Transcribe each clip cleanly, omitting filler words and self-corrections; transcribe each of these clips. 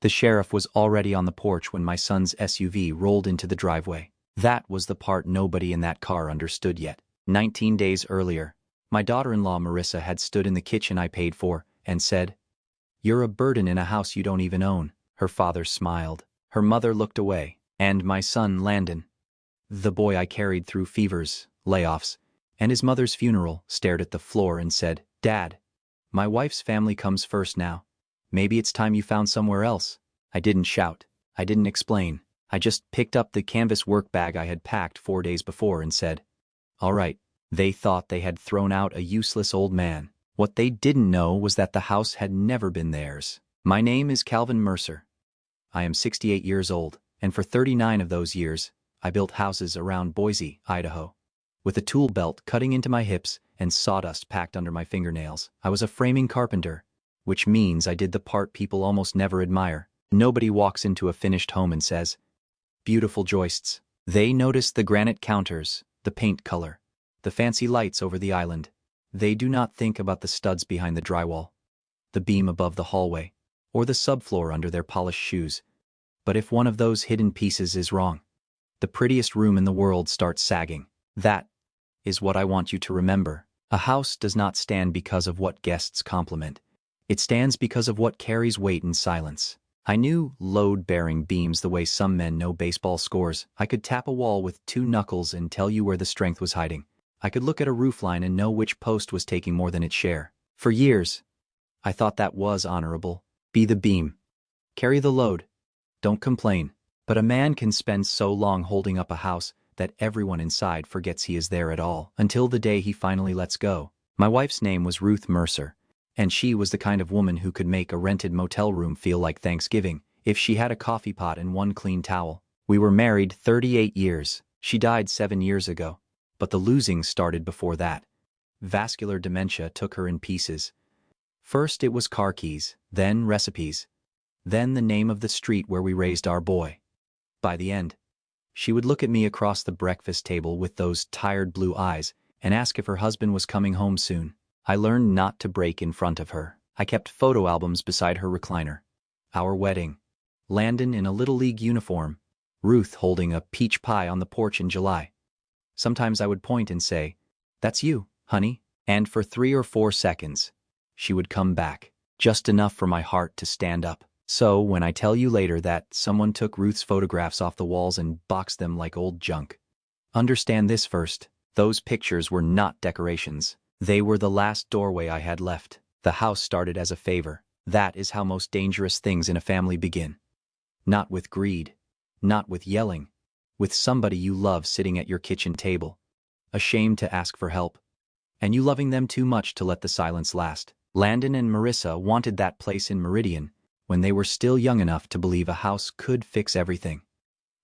The sheriff was already on the porch when my son's SUV rolled into the driveway. That was the part nobody in that car understood yet. 19 days earlier, my daughter-in-law Marissa had stood in the kitchen I paid for and said, "You're a burden in a house you don't even own." Her father smiled. Her mother looked away. And my son, Landon, the boy I carried through fevers, layoffs, and his mother's funeral, stared at the floor and said, "Dad, my wife's family comes first now. Maybe it's time you found somewhere else." I didn't shout. I didn't explain. I just picked up the canvas work bag I had packed 4 days before and said, "All right." They thought they had thrown out a useless old man. What they didn't know was that the house had never been theirs. My name is Calvin Mercer. I am 68 years old, and for 39 of those years, I built houses around Boise, Idaho. With a tool belt cutting into my hips and sawdust packed under my fingernails, I was a framing carpenter, which means I did the part people almost never admire. Nobody walks into a finished home and says, "Beautiful joists." They notice the granite counters, the paint color, the fancy lights over the island. They do not think about the studs behind the drywall, the beam above the hallway, or the subfloor under their polished shoes. But if one of those hidden pieces is wrong, the prettiest room in the world starts sagging. That is what I want you to remember. A house does not stand because of what guests compliment. It stands because of what carries weight in silence. I knew load-bearing beams the way some men know baseball scores. I could tap a wall with 2 knuckles and tell you where the strength was hiding. I could look at a roofline and know which post was taking more than its share. For years, I thought that was honorable. Be the beam. Carry the load. Don't complain. But a man can spend so long holding up a house that everyone inside forgets he is there at all, until the day he finally lets go. My wife's name was Ruth Mercer, and she was the kind of woman who could make a rented motel room feel like Thanksgiving if she had a coffee pot and 1 clean towel. We were married 38 years. She died 7 years ago. But the losing started before that. Vascular dementia took her in pieces. First it was car keys, then recipes, then the name of the street where we raised our boy. By the end, she would look at me across the breakfast table with those tired blue eyes and ask if her husband was coming home soon. I learned not to break in front of her. I kept photo albums beside her recliner. Our wedding. Landon in a Little League uniform. Ruth holding a peach pie on the porch in July. Sometimes I would point and say, "That's you, honey." And for 3 or 4 seconds, she would come back, just enough for my heart to stand up. So when I tell you later that someone took Ruth's photographs off the walls and boxed them like old junk, understand this first. Those pictures were not decorations. They were the last doorway I had left. The house started as a favor. That is how most dangerous things in a family begin. Not with greed, not with yelling, with somebody you love sitting at your kitchen table, ashamed to ask for help, and you loving them too much to let the silence last. Landon and Marissa wanted that place in Meridian when they were still young enough to believe a house could fix everything.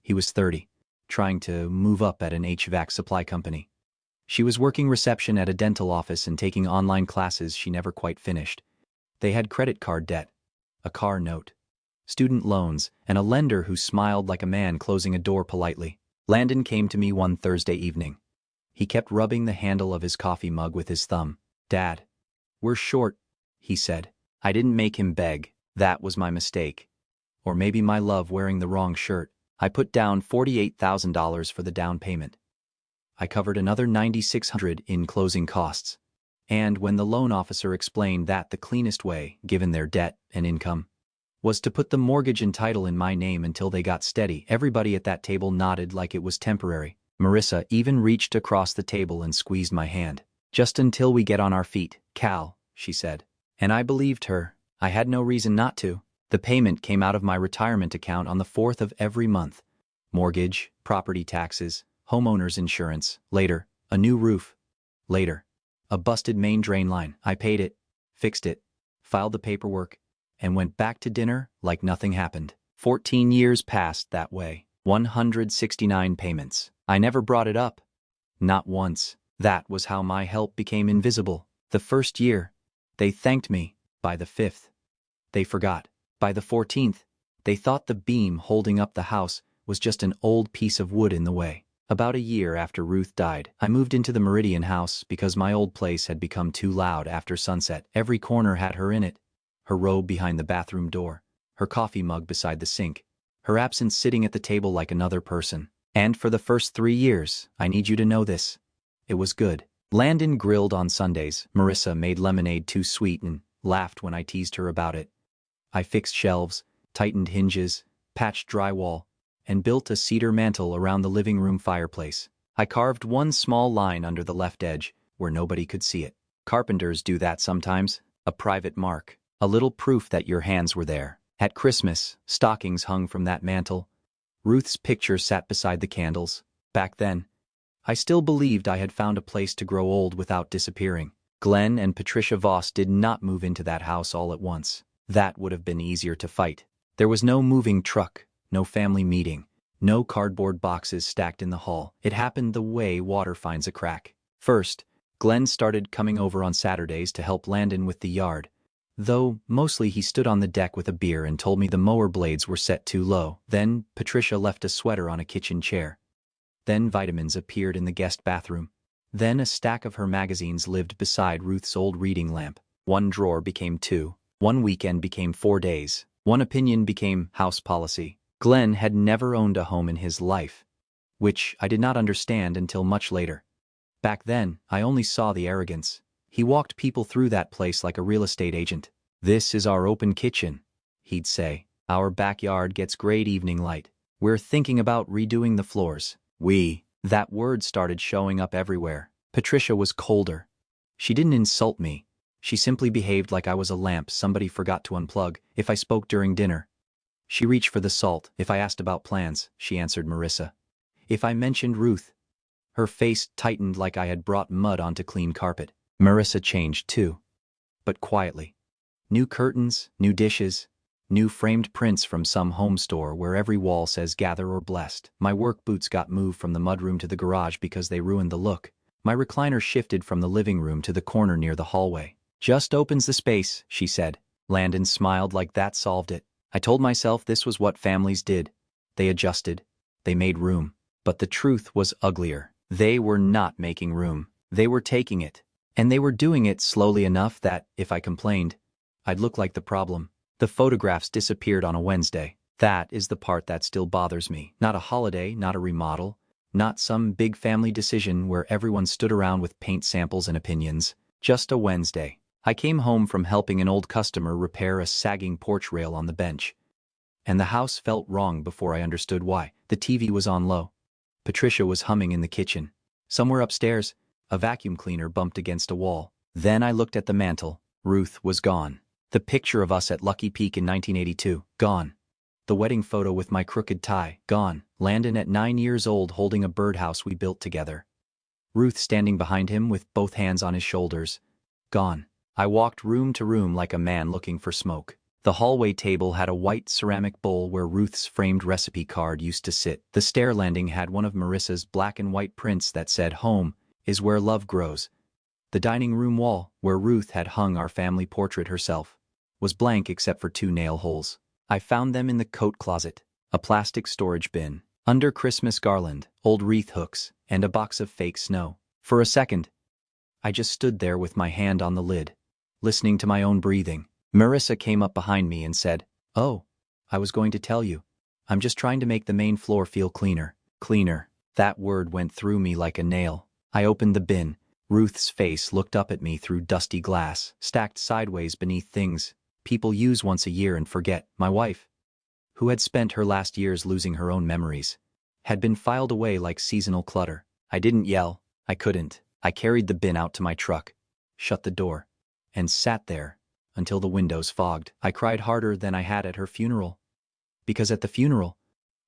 He was 30, trying to move up at an HVAC supply company. She was working reception at a dental office and taking online classes she never quite finished. They had credit card debt, a car note, student loans, and a lender who smiled like a man closing a door politely. Landon came to me one Thursday evening. He kept rubbing the handle of his coffee mug with his thumb. "Dad, we're short," he said. I didn't make him beg. That was my mistake. Or maybe my love wearing the wrong shirt. I put down $48,000 for the down payment. I covered another $9,600 in closing costs. And when the loan officer explained that the cleanest way, given their debt and income, was to put the mortgage and title in my name until they got steady, everybody at that table nodded like it was temporary. Marissa even reached across the table and squeezed my hand. "Just until we get on our feet, Cal," she said. And I believed her. I had no reason not to. The payment came out of my retirement account on the 4th of every month. Mortgage, property taxes, homeowner's insurance. Later, a new roof. Later, a busted main drain line. I paid it, fixed it, filed the paperwork, and went back to dinner like nothing happened. 14 years passed that way. 169 payments. I never brought it up. Not once. That was how my help became invisible. The first year, they thanked me. By the 5th, they forgot. By the 14th, they thought the beam holding up the house was just an old piece of wood in the way. About a year after Ruth died, I moved into the Meridian house because my old place had become too loud after sunset. Every corner had her in it. Her robe behind the bathroom door, her coffee mug beside the sink, her absence sitting at the table like another person. And for the first 3 years, I need you to know this, it was good. Landon grilled on Sundays, Marissa made lemonade too sweet and laughed when I teased her about it. I fixed shelves, tightened hinges, patched drywall, and built a cedar mantel around the living room fireplace. I carved one small line under the left edge, where nobody could see it. Carpenters do that sometimes, a private mark, a little proof that your hands were there. At Christmas, stockings hung from that mantel. Ruth's picture sat beside the candles. Back then, I still believed I had found a place to grow old without disappearing. Glenn and Patricia Voss did not move into that house all at once. That would have been easier to fight. There was no moving truck, no family meeting, no cardboard boxes stacked in the hall. It happened the way water finds a crack. First, Glenn started coming over on Saturdays to help Landon with the yard, though mostly he stood on the deck with a beer and told me the mower blades were set too low. Then Patricia left a sweater on a kitchen chair. Then vitamins appeared in the guest bathroom. Then a stack of her magazines lived beside Ruth's old reading lamp. One drawer became 2. One weekend became 4 days. One opinion became house policy. Glenn had never owned a home in his life, which I did not understand until much later. Back then, I only saw the arrogance. He walked people through that place like a real estate agent. "This is our open kitchen," he'd say. "Our backyard gets great evening light. We're thinking about redoing the floors." That word started showing up everywhere. Patricia was colder. She didn't insult me. She simply behaved like I was a lamp somebody forgot to unplug. If I spoke during dinner, she reached for the salt. If I asked about plans, she answered Marissa. If I mentioned Ruth, her face tightened like I had brought mud onto clean carpet. Marissa changed too, but quietly. New curtains, new dishes, new framed prints from some home store where every wall says "Gather or Blessed." My work boots got moved from the mudroom to the garage because they ruined the look. My recliner shifted from the living room to the corner near the hallway. "Just opens the space," she said. Landon smiled like that solved it. I told myself this was what families did. They adjusted. They made room. But the truth was uglier. They were not making room. They were taking it. And they were doing it slowly enough that, if I complained, I'd look like the problem. The photographs disappeared on a Wednesday. That is the part that still bothers me. Not a holiday, not a remodel, not some big family decision where everyone stood around with paint samples and opinions. Just a Wednesday. I came home from helping an old customer repair a sagging porch rail on the bench. And the house felt wrong before I understood why. The TV was on low. Patricia was humming in the kitchen. Somewhere upstairs, a vacuum cleaner bumped against a wall. Then I looked at the mantel. Ruth was gone. The picture of us at Lucky Peak in 1982, gone. The wedding photo with my crooked tie, gone. Landon at 9 years old holding a birdhouse we built together. Ruth standing behind him with both hands on his shoulders, gone. I walked room to room like a man looking for smoke. The hallway table had a white ceramic bowl where Ruth's framed recipe card used to sit. The stair landing had one of Marissa's black and white prints that said, "Home is where love grows." The dining room wall, where Ruth had hung our family portrait herself, was blank except for 2 nail holes. I found them in the coat closet, a plastic storage bin, under Christmas garland, old wreath hooks, and a box of fake snow. For a second, I just stood there with my hand on the lid, listening to my own breathing. Marissa came up behind me and said, "Oh, I was going to tell you. I'm just trying to make the main floor feel cleaner." Cleaner. That word went through me like a nail. I opened the bin. Ruth's face looked up at me through dusty glass, stacked sideways beneath things people use once a year and forget. My wife, who had spent her last years losing her own memories, had been filed away like seasonal clutter. I didn't yell. I couldn't. I carried the bin out to my truck, shut the door, and sat there until the windows fogged. I cried harder than I had at her funeral. Because at the funeral,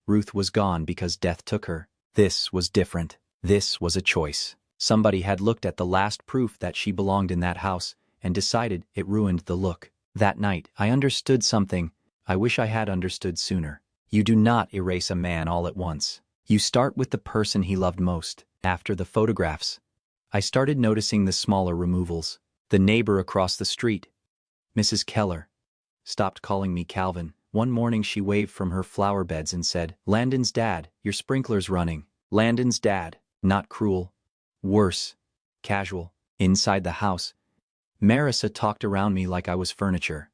Ruth was gone because death took her. This was different. This was a choice. Somebody had looked at the last proof that she belonged in that house and decided it ruined the look. That night, I understood something I wish I had understood sooner. You do not erase a man all at once. You start with the person he loved most. After the photographs, I started noticing the smaller removals. The neighbor across the street, Mrs. Keller, stopped calling me Calvin. One morning she waved from her flower beds and said, "Landon's dad, your sprinkler's running." Landon's dad, not cruel. Worse, casual. Inside the house, Marissa talked around me like I was furniture.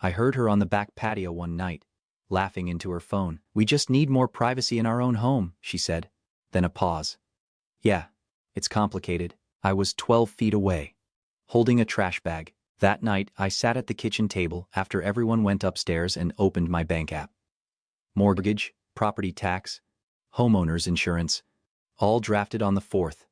I heard her on the back patio one night, laughing into her phone. "We just need more privacy in our own home," she said. Then a pause. "Yeah, it's complicated." I was 12 feet away, holding a trash bag. That night, I sat at the kitchen table after everyone went upstairs and opened my bank app. Mortgage, property tax, homeowner's insurance, all drafted on the 4th,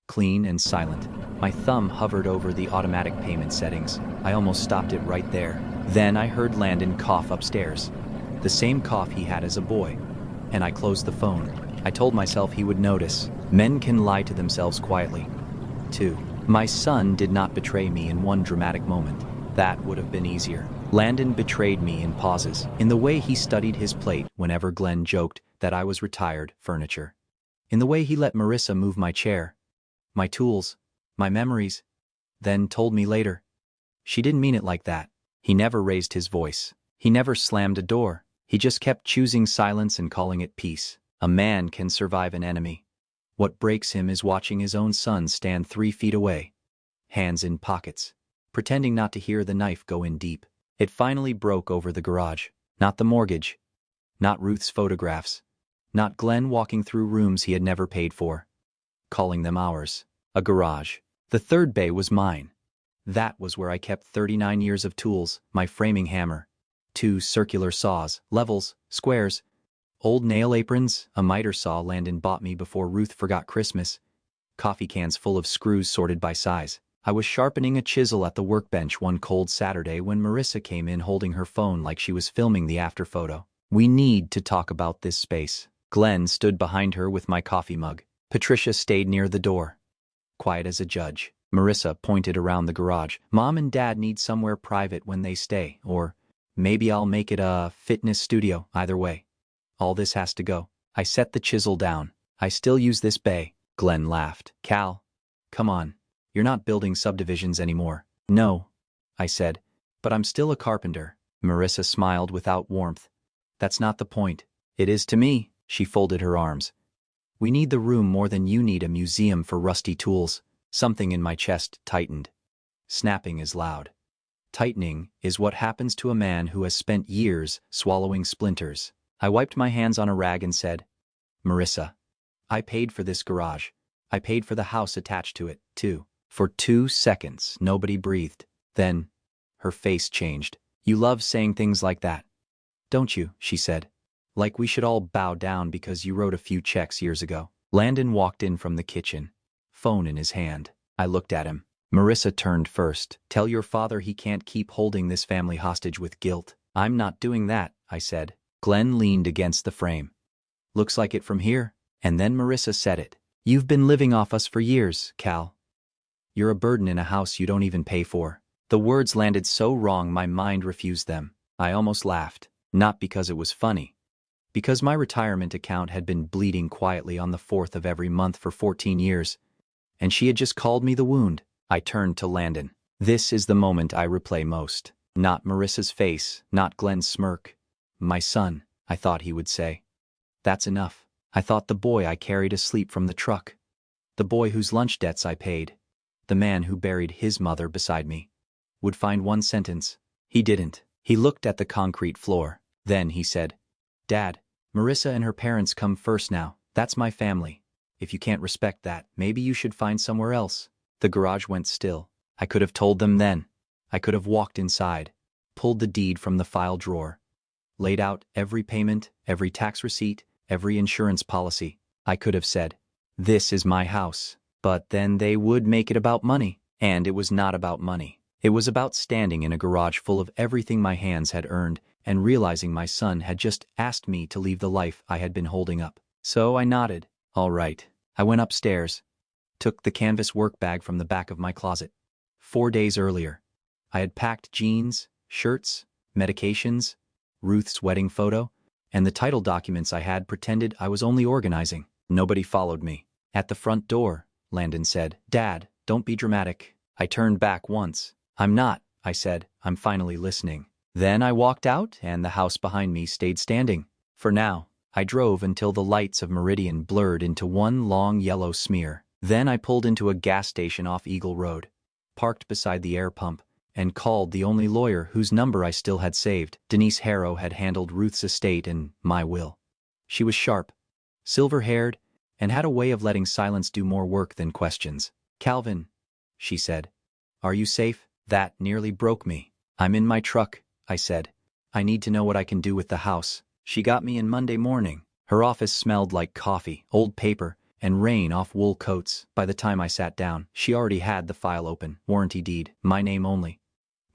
clean and silent. My thumb hovered over the automatic payment settings. I almost stopped it right there. Then I heard Landon cough upstairs, the same cough he had as a boy, and I closed the phone. I told myself he would notice. Men can lie to themselves quietly, too. My son did not betray me in one dramatic moment. That would have been easier. Landon betrayed me in pauses, in the way he studied his plate whenever Glenn joked that I was retired furniture, in the way he let Marissa move my chair, my tools, my memories, then told me later. She didn't mean it like that. He never raised his voice. He never slammed a door. He just kept choosing silence and calling it peace. A man can survive an enemy. What breaks him is watching his own son stand 3 feet away, hands in pockets, pretending not to hear the knife go in deep. It finally broke over the garage. Not the mortgage. Not Ruth's photographs. Not Glenn walking through rooms he had never paid for, calling them ours. A garage. The third bay was mine. That was where I kept 39 years of tools, my framing hammer, 2 circular saws, levels, squares, old nail aprons, a miter saw Landon bought me before Ruth forgot Christmas, coffee cans full of screws sorted by size. I was sharpening a chisel at the workbench one cold Saturday when Marissa came in holding her phone like she was filming the after photo. "We need to talk about this space." Glenn stood behind her with my coffee mug. Patricia stayed near the door, quiet as a judge. Marissa pointed around the garage. "Mom and Dad need somewhere private when they stay, or maybe I'll make it a fitness studio. Either way, all this has to go." I set the chisel down. "I still use this bay." Glenn laughed. "Cal, come on. You're not building subdivisions anymore." "No," I said, "but I'm still a carpenter." Marissa smiled without warmth. "That's not the point." "It is to me." She folded her arms. "We need the room more than you need a museum for rusty tools." Something in my chest tightened. Snapping is loud. Tightening is what happens to a man who has spent years swallowing splinters. I wiped my hands on a rag and said, "Marissa, I paid for this garage. I paid for the house attached to it, too." For 2 seconds, nobody breathed. Then, her face changed. "You love saying things like that, don't you?" she said. "Like we should all bow down because you wrote a few checks years ago." Landon walked in from the kitchen, phone in his hand. I looked at him. Marissa turned first. "Tell your father he can't keep holding this family hostage with guilt." "I'm not doing that," I said. Glenn leaned against the frame. "Looks like it from here." And then Marissa said it. "You've been living off us for years, Cal. You're a burden in a house you don't even pay for." The words landed so wrong my mind refused them. I almost laughed. Not because it was funny. Because my retirement account had been bleeding quietly on the 4th of every month for 14 years, and she had just called me the wound. I turned to Landon. This is the moment I replay most. Not Marissa's face, not Glenn's smirk. "My son," I thought he would say. "That's enough." I thought the boy I carried asleep from the truck. The boy whose lunch debts I paid. The man who buried his mother beside me. Would find one sentence. He didn't. He looked at the concrete floor. Then he said, "Dad, Marissa and her parents come first now. That's my family. If you can't respect that, maybe you should find somewhere else." The garage went still. I could have told them then. I could have walked inside, pulled the deed from the file drawer, laid out every payment, every tax receipt, every insurance policy. I could have said, "This is my house." But then they would make it about money. And it was not about money. It was about standing in a garage full of everything my hands had earned and realizing my son had just asked me to leave the life I had been holding up. So I nodded. All right. I went upstairs, took the canvas work bag from the back of my closet. 4 days earlier, I had packed jeans, shirts, medications, Ruth's wedding photo, and the title documents I had pretended I was only organizing. Nobody followed me. At the front door, Landon said, "Dad, don't be dramatic." I turned back once. "I'm not," I said. "I'm finally listening." Then I walked out and the house behind me stayed standing. For now, I drove until the lights of Meridian blurred into one long yellow smear. Then I pulled into a gas station off Eagle Road, parked beside the air pump, and called the only lawyer whose number I still had saved. Denise Harrow had handled Ruth's estate and my will. She was sharp, silver-haired, and had a way of letting silence do more work than questions. "Calvin," she said, "are you safe?" That nearly broke me. "I'm in my truck," I said. "I need to know what I can do with the house." She got me in Monday morning. Her office smelled like coffee, old paper, and rain off wool coats. By the time I sat down, she already had the file open. Warranty deed, my name only.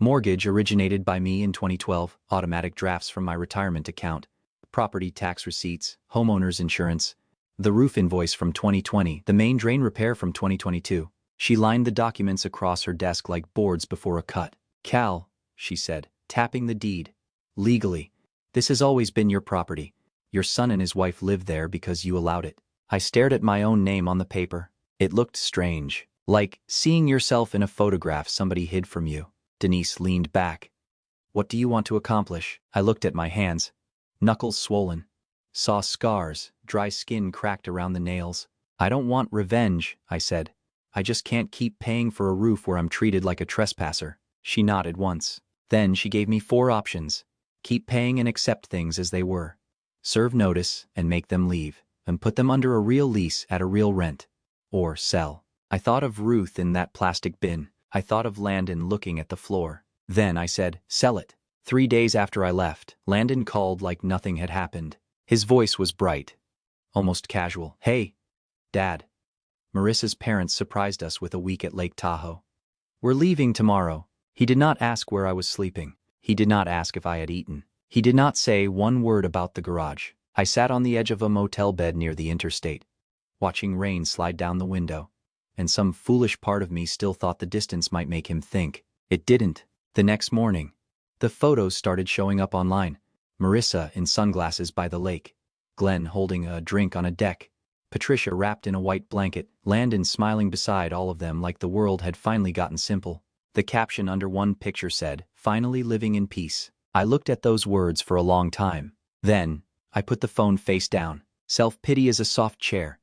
Mortgage originated by me in 2012, automatic drafts from my retirement account, property tax receipts, homeowner's insurance, the roof invoice from 2020, the main drain repair from 2022. She lined the documents across her desk like boards before a cut. "Cal," she said, tapping the deed. "Legally, this has always been your property. Your son and his wife live there because you allowed it." I stared at my own name on the paper. It looked strange, like seeing yourself in a photograph somebody hid from you. Denise leaned back. "What do you want to accomplish?" I looked at my hands. Knuckles swollen. Saw scars, dry skin cracked around the nails. "I don't want revenge," I said. "I just can't keep paying for a roof where I'm treated like a trespasser." She nodded once. Then she gave me 4 options. Keep paying and accept things as they were. Serve notice and make them leave, and put them under a real lease at a real rent. Or sell. I thought of Ruth in that plastic bin. I thought of Landon looking at the floor. Then I said, "Sell it." 3 days after I left, Landon called like nothing had happened. His voice was bright, almost casual. "Hey, Dad." Marissa's parents surprised us with a week at Lake Tahoe. "We're leaving tomorrow." He did not ask where I was sleeping. He did not ask if I had eaten. He did not say one word about the garage. I sat on the edge of a motel bed near the interstate, watching rain slide down the window, and some foolish part of me still thought the distance might make him think. It didn't. The next morning, the photos started showing up online. Marissa in sunglasses by the lake, Glenn holding a drink on a deck, Patricia wrapped in a white blanket, Landon smiling beside all of them like the world had finally gotten simple. The caption under one picture said, "Finally living in peace." I looked at those words for a long time. Then, I put the phone face down. Self-pity is a soft chair,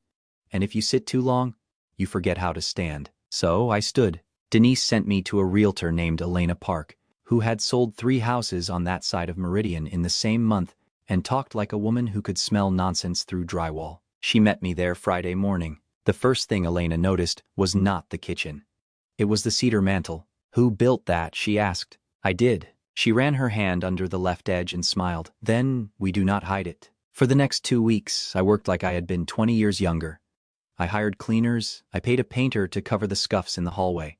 and if you sit too long, you forget how to stand. So I stood. Denise sent me to a realtor named Elena Park, who had sold 3 houses on that side of Meridian in the same month and talked like a woman who could smell nonsense through drywall. She met me there Friday morning. The first thing Elena noticed was not the kitchen. It was the cedar mantel. "Who built that?" she asked. I did. She ran her hand under the left edge and smiled. "Then we do not hide it." For the next 2 weeks, I worked like I had been 20 years younger. I hired cleaners, I paid a painter to cover the scuffs in the hallway.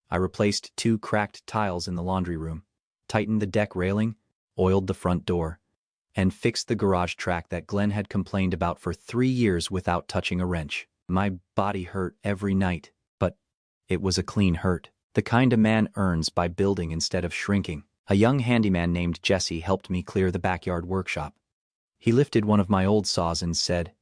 I replaced 2 cracked tiles in the laundry room, tightened the deck railing, oiled the front door, and fixed the garage track that Glenn had complained about for 3 years without touching a wrench. My body hurt every night, but it was a clean hurt. The kind a man earns by building instead of shrinking. A young handyman named Jesse helped me clear the backyard workshop. He lifted one of my old saws and said,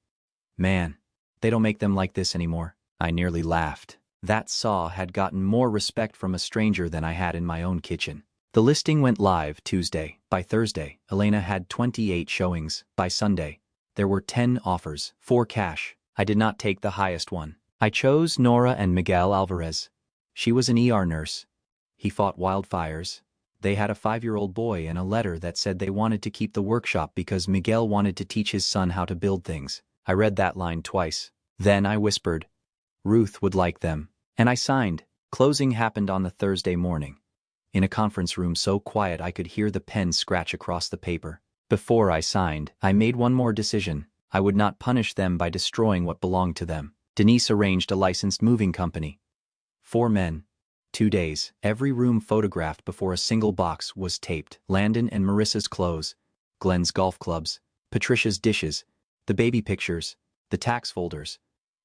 "Man, they don't make them like this anymore." I nearly laughed. That saw had gotten more respect from a stranger than I had in my own kitchen. The listing went live Tuesday. By Thursday, Elena had 28 showings. By Sunday, there were 10 offers, 4 cash. I did not take the highest one. I chose Nora and Miguel Alvarez. She was an ER nurse. He fought wildfires. They had a 5-year-old boy and a letter that said they wanted to keep the workshop because Miguel wanted to teach his son how to build things. I read that line twice. Then I whispered, "Ruth would like them." And I signed. Closing happened on the Thursday morning, in a conference room so quiet I could hear the pen scratch across the paper. Before I signed, I made one more decision. I would not punish them by destroying what belonged to them. Denise arranged a licensed moving company. 4 men, 2 days, every room photographed before a single box was taped. Landon and Marissa's clothes, Glenn's golf clubs, Patricia's dishes, the baby pictures, the tax folders,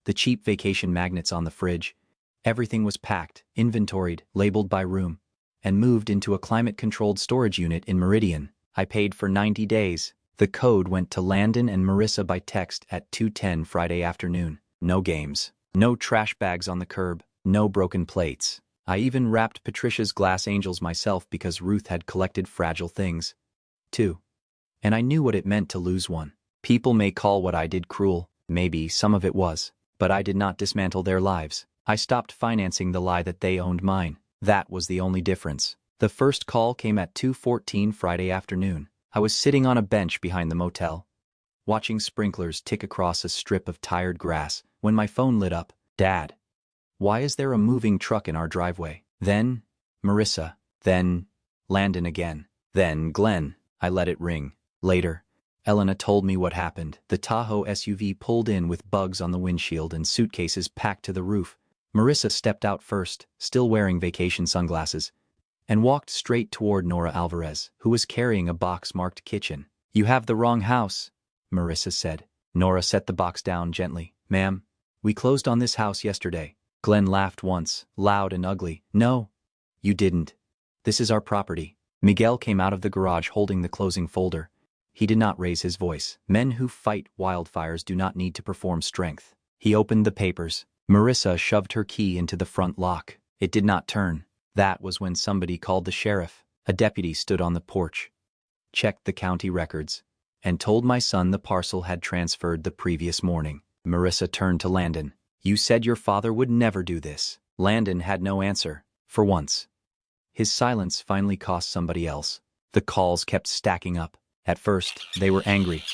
the cheap vacation magnets on the fridge. Everything was packed, inventoried, labeled by room, and moved into a climate-controlled storage unit in Meridian. I paid for 90 days. The code went to Landon and Marissa by text at 2:10 Friday afternoon. No games. No trash bags on the curb. No broken plates. I even wrapped Patricia's glass angels myself because Ruth had collected fragile things, too. And I knew what it meant to lose one. People may call what I did cruel. Maybe some of it was. But I did not dismantle their lives. I stopped financing the lie that they owned mine. That was the only difference. The first call came at 2:14 Friday afternoon. I was sitting on a bench behind the motel, watching sprinklers tick across a strip of tired grass, when my phone lit up. Dad, why is there a moving truck in our driveway? Then, Marissa. Then, Landon again. Then, Glenn. I let it ring. Later, Elena told me what happened. The Tahoe SUV pulled in with bugs on the windshield and suitcases packed to the roof. Marissa stepped out first, still wearing vacation sunglasses, and walked straight toward Nora Alvarez, who was carrying a box marked kitchen. "You have the wrong house," Marissa said. Nora set the box down gently. "Ma'am, we closed on this house yesterday." Glenn laughed once, loud and ugly. "No, you didn't. This is our property." Miguel came out of the garage holding the closing folder. He did not raise his voice. Men who fight wildfires do not need to perform strength. He opened the papers. Marissa shoved her key into the front lock. It did not turn. That was when somebody called the sheriff. A deputy stood on the porch, checked the county records, and told my son the parcel had transferred the previous morning. Marissa turned to Landon. "You said your father would never do this." Landon had no answer, for once. His silence finally cost somebody else. The calls kept stacking up. At first, they were angry,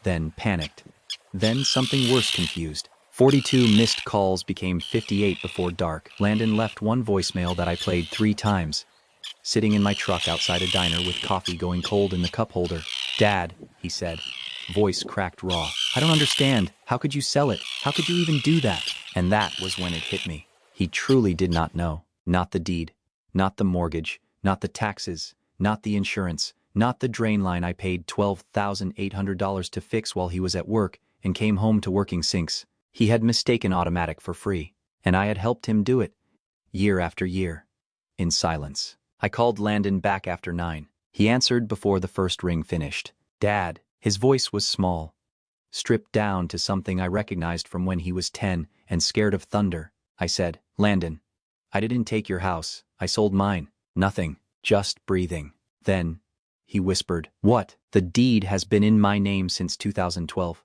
then panicked, then something worse, confused. 42 missed calls became 58 before dark. Landon left one voicemail that I played 3 times. Sitting in my truck outside a diner with coffee going cold in the cup holder. "Dad," he said, voice cracked raw. "I don't understand. How could you sell it? How could you even do that?" And that was when it hit me. He truly did not know. Not the deed, not the mortgage, not the taxes, not the insurance, not the drain line I paid $12,800 to fix while he was at work and came home to working sinks. He had mistaken automatic for free, and I had helped him do it, year after year, in silence. I called Landon back after 9. He answered before the first ring finished. "Dad." His voice was small, stripped down to something I recognized from when he was 10 and scared of thunder. I said, "Landon, I didn't take your house. I sold mine." Nothing, just breathing. Then, he whispered, "What? The deed has been in my name since 2012.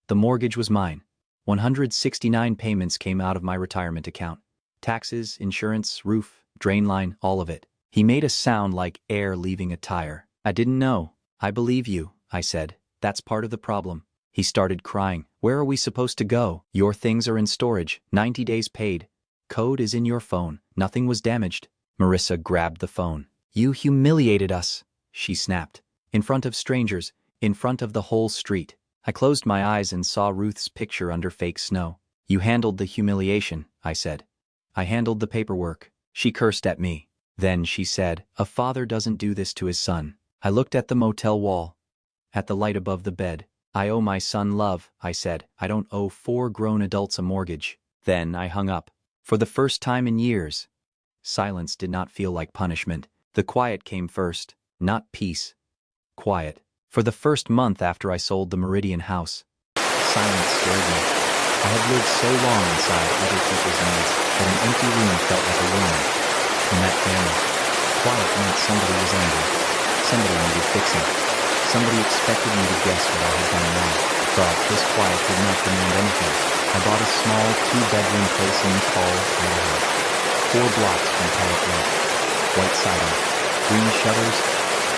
The mortgage was mine. 169 payments came out of my retirement account. Taxes, insurance, roof, drain line, all of it." He made a sound like air leaving a tire. "I didn't know." "I believe you," I said. "That's part of the problem." He started crying. "Where are we supposed to go? Your things are in storage, 90 days paid. Code is in your phone. Nothing was damaged." Marissa grabbed the phone. "You humiliated us," she snapped. "In front of strangers, in front of the whole street." I closed my eyes and saw Ruth's picture under fake snow. "You handled the humiliation," I said. "I handled the paperwork." She cursed at me. Then she said, "A father doesn't do this to his son." I looked at the motel wall, at the light above the bed. "I owe my son love," I said. "I don't owe 4 grown adults a mortgage." Then I hung up. For the first time in years, silence did not feel like punishment. The quiet came first, not peace. Quiet. For the first month after I sold the Meridian house, silence scared me. I had lived so long inside other people's needs that an empty room felt like a room. In that family, quiet meant somebody was angry, somebody needed fixing, somebody expected me to guess what I had done wrong. But this quiet did not demand anything. I bought a small 2-bedroom place in McCall, Idaho, 4 blocks from Pilot Lake. White siding, green shutters,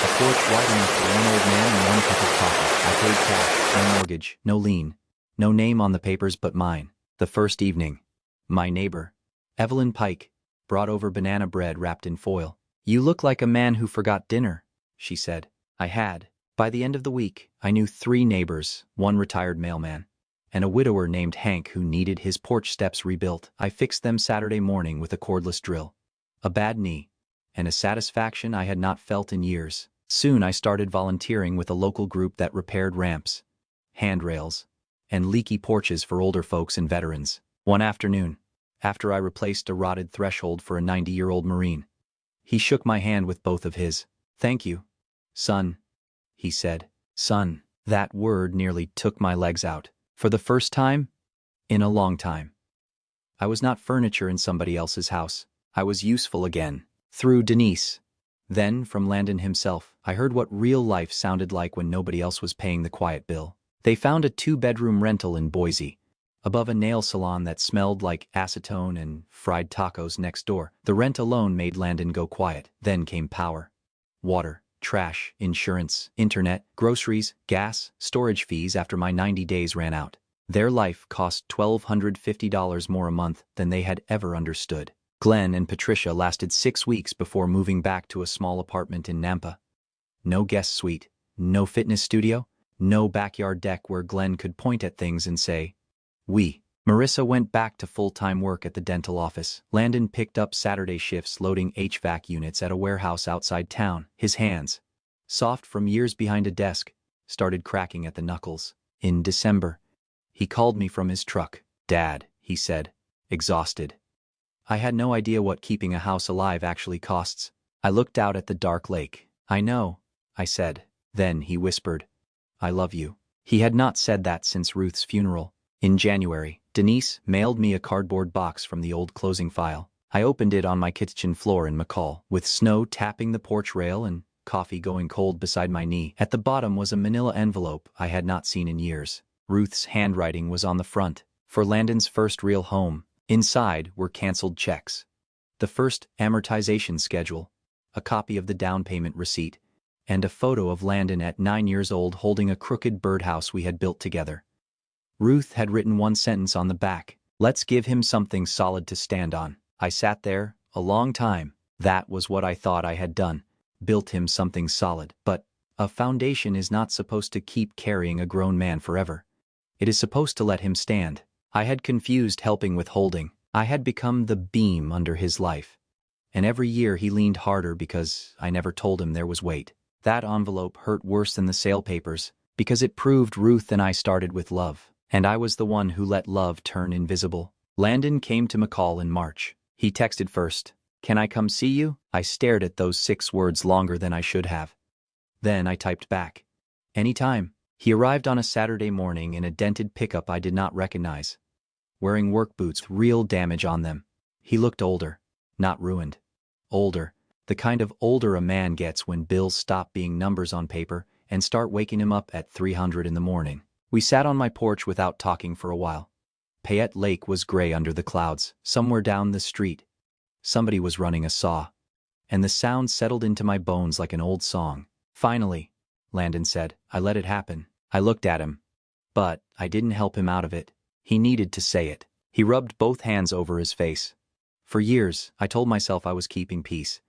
a porch wide enough for one old man and 1 cup of coffee. I paid cash, no mortgage, no lien, no name on the papers but mine. The first evening, my neighbor, Evelyn Pike, brought over banana bread wrapped in foil. "You look like a man who forgot dinner," she said. I had. By the end of the week, I knew 3 neighbors, 1 retired mailman, and a widower named Hank who needed his porch steps rebuilt. I fixed them Saturday morning with a cordless drill. A bad knee, and a satisfaction I had not felt in years. Soon I started volunteering with a local group that repaired ramps, handrails, and leaky porches for older folks and veterans. One afternoon, after I replaced a rotted threshold for a 90-year-old Marine, he shook my hand with both of his. "Thank you, son," he said. Son. That word nearly took my legs out. For the first time in a long time, I was not furniture in somebody else's house. I was useful again. Through Denise. Then, from Landon himself, I heard what real life sounded like when nobody else was paying the quiet bill. They found a 2-bedroom rental in Boise, above a nail salon that smelled like acetone and fried tacos next door. The rent alone made Landon go quiet. Then came power, water, trash, insurance, internet, groceries, gas, storage fees after my 90 days ran out. Their life cost $1,250 more a month than they had ever understood. Glenn and Patricia lasted 6 weeks before moving back to a small apartment in Nampa. No guest suite, no fitness studio, no backyard deck where Glenn could point at things and say, "We." Marissa went back to full-time work at the dental office. Landon picked up Saturday shifts loading HVAC units at a warehouse outside town. His hands, soft from years behind a desk, started cracking at the knuckles. In December, he called me from his truck. "Dad," he said, exhausted. I had no idea what keeping a house alive actually costs. I looked out at the dark lake. "I know," I said. Then he whispered, "I love you." He had not said that since Ruth's funeral. In January, Denise mailed me a cardboard box from the old closing file. I opened it on my kitchen floor in McCall, with snow tapping the porch rail and coffee going cold beside my knee. At the bottom was a manila envelope I had not seen in years. Ruth's handwriting was on the front. For Landon's first real home. Inside were canceled checks, the first amortization schedule, a copy of the down payment receipt, and a photo of Landon at 9 years old holding a crooked birdhouse we had built together. Ruth had written one sentence on the back: "Let's give him something solid to stand on." I sat there a long time. That was what I thought I had done, built him something solid. But a foundation is not supposed to keep carrying a grown man forever. It is supposed to let him stand. I had confused helping with holding. I had become the beam under his life. And every year he leaned harder because I never told him there was weight. That envelope hurt worse than the sale papers because it proved Ruth and I started with love. And I was the one who let love turn invisible. Landon came to McCall in March. He texted first, "Can I come see you?" I stared at those 6 words longer than I should have. Then I typed back, "Anytime." He arrived on a Saturday morning in a dented pickup I did not recognize, wearing work boots with real damage on them. He looked older, not ruined. Older, the kind of older a man gets when bills stop being numbers on paper and start waking him up at 300 in the morning. We sat on my porch without talking for a while. Payette Lake was gray under the clouds. Somewhere down the street, somebody was running a saw, and the sound settled into my bones like an old song. "Finally," Landon said, "I let it happen." I looked at him, but I didn't help him out of it. He needed to say it. He rubbed both hands over his face. For years, I told myself I was keeping peace.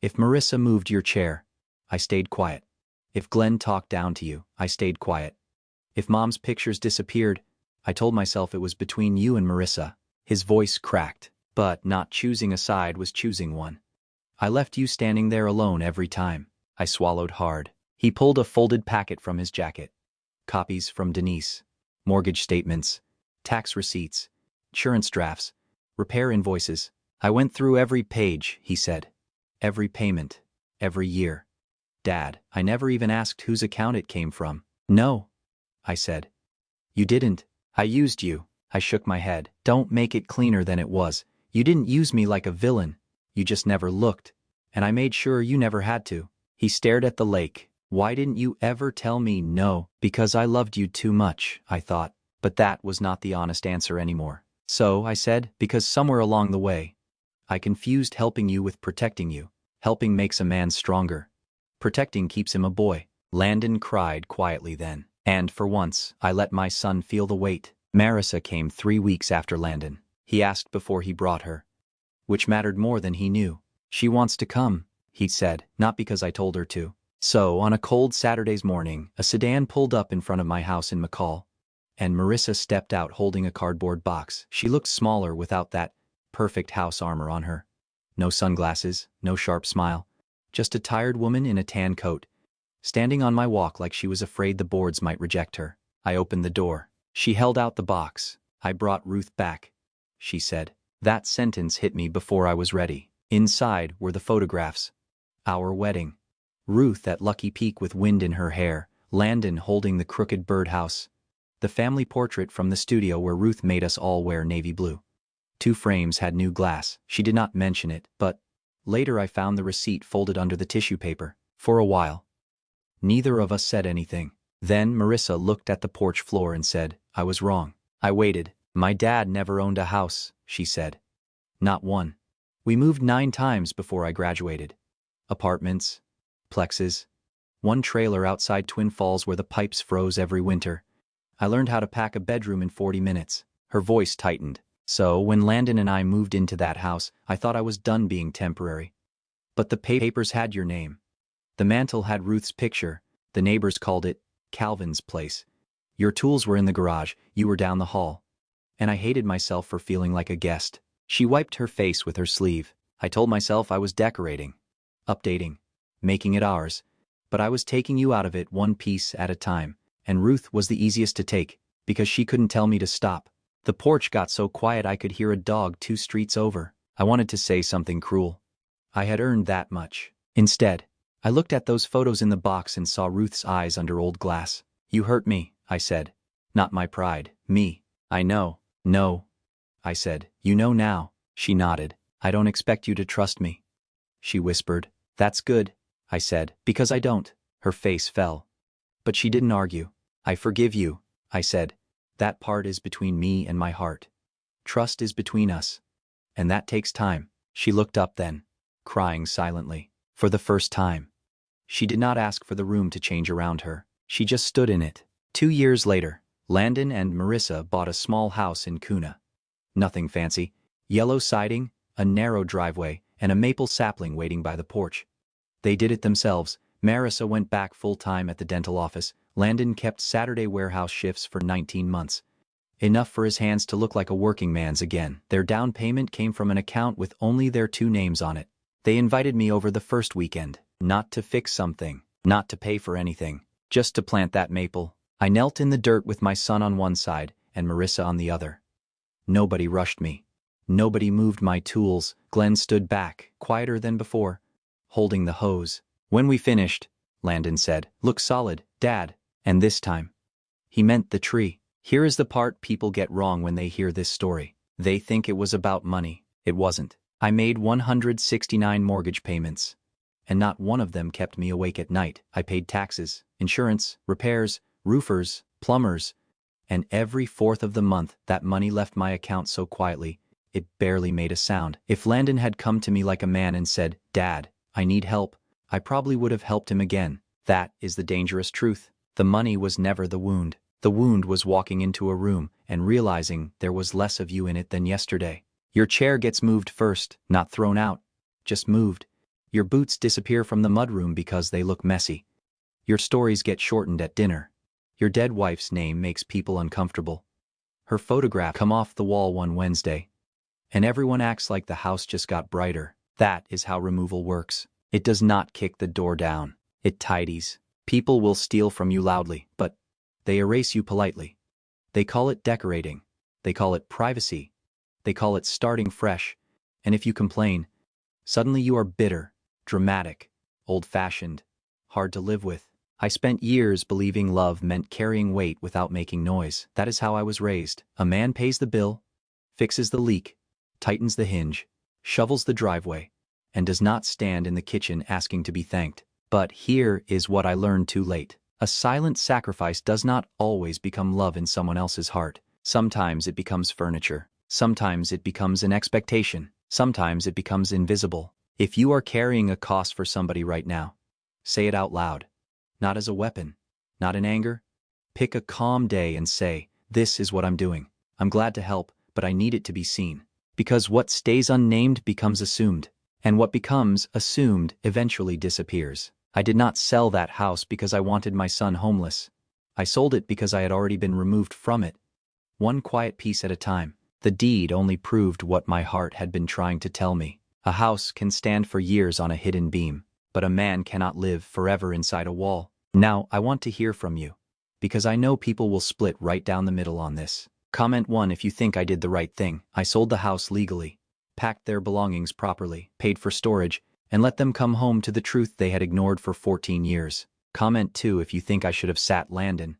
If Marissa moved your chair, I stayed quiet. If Glenn talked down to you, I stayed quiet. If Mom's pictures disappeared, I told myself it was between you and Marissa. His voice cracked, but not choosing a side was choosing one. I left you standing there alone every time. I swallowed hard. He pulled a folded packet from his jacket. Copies from Denise, mortgage statements, tax receipts, insurance drafts, repair invoices. I went through every page, he said. Every payment, every year. "Dad, I never even asked whose account it came from." "No," I said. "You didn't. I used you." I shook my head. "Don't make it cleaner than it was. You didn't use me like a villain. You just never looked. And I made sure you never had to." He stared at the lake. "Why didn't you ever tell me no?" "Because I loved you too much," I thought. But that was not the honest answer anymore. "So," I said, "because somewhere along the way, I confused helping you with protecting you. Helping makes a man stronger. Protecting keeps him a boy." Landon cried quietly then. And for once, I let my son feel the weight. Marissa came 3 weeks after Landon. He asked before he brought her, which mattered more than he knew. "She wants to come," he said, not because I told her to. So, on a cold Saturday's morning, a sedan pulled up in front of my house in McCall, and Marissa stepped out holding a cardboard box. She looked smaller without that perfect house armor on her. No sunglasses, no sharp smile, just a tired woman in a tan coat, standing on my walk like she was afraid the boards might reject her. I opened the door. She held out the box. "I brought Ruth back," she said. That sentence hit me before I was ready. Inside were the photographs. Our wedding. Ruth at Lucky Peak with wind in her hair, Landon holding the crooked birdhouse. The family portrait from the studio where Ruth made us all wear navy blue. 2 frames had new glass. She did not mention it, but later I found the receipt folded under the tissue paper. For a while, neither of us said anything. Then Marissa looked at the porch floor and said, "I was wrong." I waited. My dad never owned a house, she said. Not one. We moved 9 times before I graduated. Apartments, plexes, one trailer outside Twin Falls where the pipes froze every winter. I learned how to pack a bedroom in 40 minutes. Her voice tightened. So, when Landon and I moved into that house, I thought I was done being temporary. But the papers had your name. The mantel had Ruth's picture. The neighbors called it Calvin's place. Your tools were in the garage, you were down the hall. And I hated myself for feeling like a guest. She wiped her face with her sleeve. I told myself I was decorating, updating, making it ours. But I was taking you out of it one piece at a time. And Ruth was the easiest to take, because she couldn't tell me to stop. The porch got so quiet I could hear a dog 2 streets over. I wanted to say something cruel. I had earned that much. Instead, I looked at those photos in the box and saw Ruth's eyes under old glass. You hurt me, I said. Not my pride, me. I know. No. I said, you know now. She nodded. I don't expect you to trust me. She whispered. That's good, I said, because I don't. Her face fell. But she didn't argue. I forgive you, I said. That part is between me and my heart. Trust is between us. And that takes time. She looked up then, crying silently. For the first time. She did not ask for the room to change around her. She just stood in it. 2 years later, Landon and Marissa bought a small house in Kuna. Nothing fancy. Yellow siding, a narrow driveway, and a maple sapling waiting by the porch. They did it themselves. Marissa went back full-time at the dental office. Landon kept Saturday warehouse shifts for 19 months. Enough for his hands to look like a working man's again. Their down payment came from an account with only their 2 names on it. They invited me over the first weekend. Not to fix something. Not to pay for anything. Just to plant that maple. I knelt in the dirt with my son on one side and Marissa on the other. Nobody rushed me. Nobody moved my tools. Glenn stood back, quieter than before, holding the hose. When we finished, Landon said, "Looks solid, Dad." And this time, he meant the tree. Here is the part people get wrong when they hear this story. They think it was about money. It wasn't. I made 169 mortgage payments, and not one of them kept me awake at night. I paid taxes, insurance, repairs, roofers, plumbers, and every 4th of the month that money left my account so quietly, it barely made a sound. If Landon had come to me like a man and said, "Dad, I need help," I probably would have helped him again. That is the dangerous truth. The money was never the wound. The wound was walking into a room and realizing there was less of you in it than yesterday. Your chair gets moved first, not thrown out, just moved. Your boots disappear from the mudroom because they look messy. Your stories get shortened at dinner. Your dead wife's name makes people uncomfortable. Her photograph come off the wall one Wednesday, and everyone acts like the house just got brighter. That is how removal works. It does not kick the door down. It tidies. People will steal from you loudly, but they erase you politely. They call it decorating. They call it privacy. They call it starting fresh. And if you complain, suddenly you are bitter, dramatic, old-fashioned, hard to live with. I spent years believing love meant carrying weight without making noise. That is how I was raised. A man pays the bill, fixes the leak, tightens the hinge, shovels the driveway, and does not stand in the kitchen asking to be thanked. But here is what I learned too late. A silent sacrifice does not always become love in someone else's heart. Sometimes it becomes furniture. Sometimes it becomes an expectation. Sometimes it becomes invisible. If you are carrying a cost for somebody right now, say it out loud. Not as a weapon. Not in anger. Pick a calm day and say, "This is what I'm doing. I'm glad to help, but I need it to be seen." Because what stays unnamed becomes assumed. And what becomes assumed eventually disappears. I did not sell that house because I wanted my son homeless. I sold it because I had already been removed from it. One quiet piece at a time. The deed only proved what my heart had been trying to tell me. A house can stand for years on a hidden beam, but a man cannot live forever inside a wall. Now, I want to hear from you, because I know people will split right down the middle on this. Comment 1 if you think I did the right thing. I sold the house legally, packed their belongings properly, paid for storage, and let them come home to the truth they had ignored for 14 years. Comment 2 if you think I should have sat Landon,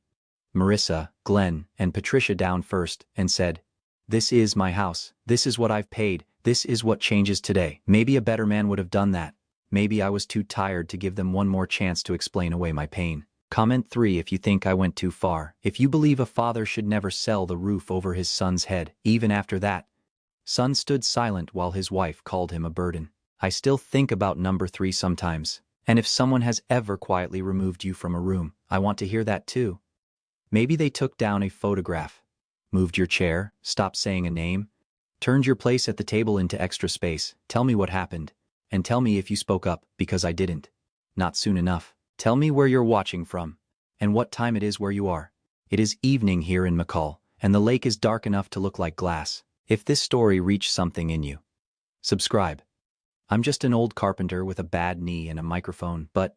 Marissa, Glenn, and Patricia down first and said, "This is my house. This is what I've paid. This is what changes today." Maybe a better man would have done that. Maybe I was too tired to give them one more chance to explain away my pain. Comment 3 if you think I went too far. If you believe a father should never sell the roof over his son's head, even after that. Son stood silent while his wife called him a burden. I still think about number 3 sometimes. And if someone has ever quietly removed you from a room, I want to hear that too. Maybe they took down a photograph, moved your chair, stopped saying a name, turned your place at the table into extra space. Tell me what happened. And tell me if you spoke up, because I didn't. Not soon enough. Tell me where you're watching from, and what time it is where you are. It is evening here in McCall, and the lake is dark enough to look like glass. If this story reached something in you, subscribe. I'm just an old carpenter with a bad knee and a microphone, but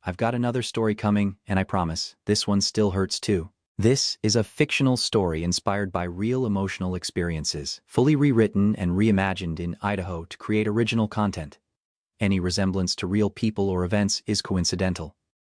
I've got another story coming, and I promise, this one still hurts too. This is a fictional story inspired by real emotional experiences, fully rewritten and reimagined in Idaho to create original content. Any resemblance to real people or events is coincidental.